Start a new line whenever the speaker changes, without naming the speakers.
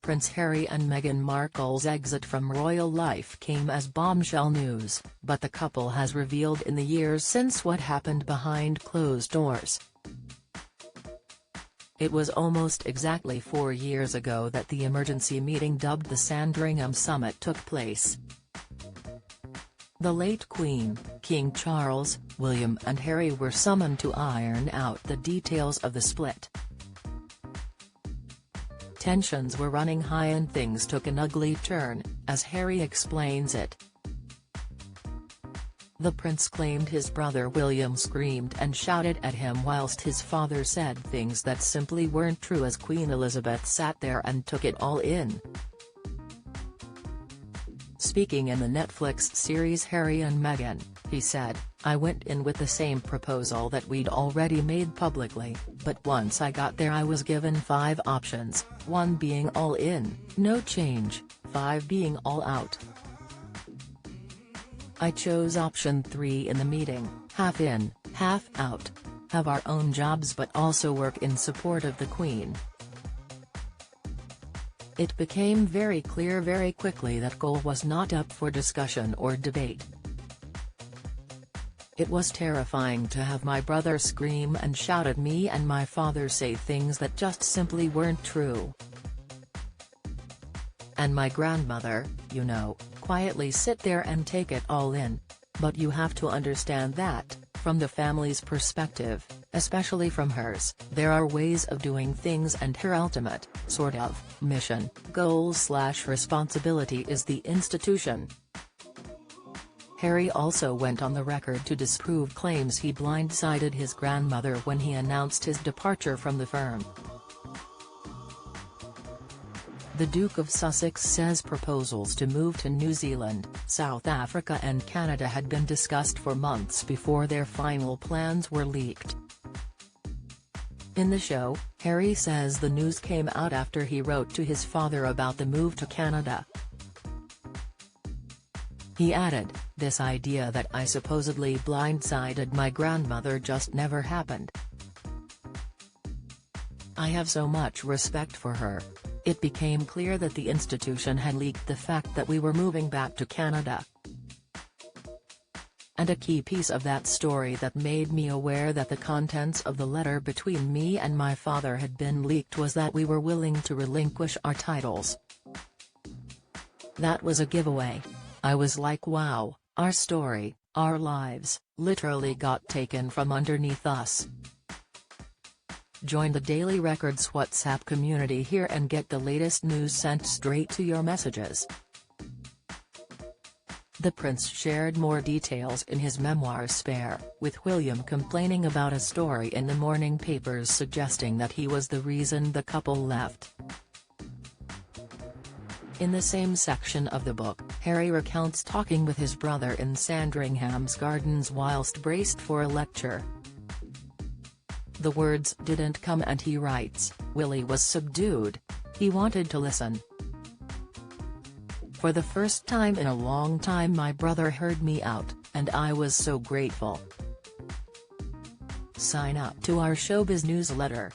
Prince Harry and Meghan Markle's exit from royal life came as bombshell news, but the couple has revealed in the years since what happened behind closed doors. It was almost exactly 4 years ago that the emergency meeting dubbed the Sandringham Summit took place. The late Queen, King Charles, William and Harry were summoned to iron out the details of the split. Tensions were running high and things took an ugly turn, as Harry explains it. The prince claimed his brother William screamed and shouted at him whilst his father said things that simply weren't true as Queen Elizabeth sat there and took it all in. Speaking in the Netflix series Harry and Meghan, he said, "I went in with the same proposal that we'd already made publicly, but once I got there I was given 5 options, 1 being all in, no change, 5 being all out. I chose option 3 in the meeting, half in, half out. Have our own jobs but also work in support of the Queen." It became very clear very quickly that goal was not up for discussion or debate. "It was terrifying to have my brother scream and shout at me and my father say things that just simply weren't true. And my grandmother, you know, quietly sit there and take it all in. But you have to understand that, from the family's perspective, especially from hers, there are ways of doing things and her ultimate, sort of, mission, goal/responsibility is the institution." Harry also went on the record to disprove claims he blindsided his grandmother when he announced his departure from the firm. The Duke of Sussex says proposals to move to New Zealand, South Africa and Canada had been discussed for months before their final plans were leaked. In the show, Harry says the news came out after he wrote to his father about the move to Canada. He added, "This idea that I supposedly blindsided my grandmother just never happened. I have so much respect for her. It became clear that the institution had leaked the fact that we were moving back to Canada. And a key piece of that story that made me aware that the contents of the letter between me and my father had been leaked was that we were willing to relinquish our titles. That was a giveaway. I was like, wow, our story, our lives, literally got taken from underneath us." Join the Daily Records WhatsApp community here and get the latest news sent straight to your messages. The prince shared more details in his memoir Spare, with William complaining about a story in the morning papers suggesting that he was the reason the couple left. In the same section of the book, Harry recounts talking with his brother in Sandringham's Gardens whilst braced for a lecture. The words didn't come and he writes, "Willie was subdued. He wanted to listen. For the first time in a long time my brother heard me out, and I was so grateful." Sign up to our Showbiz newsletter,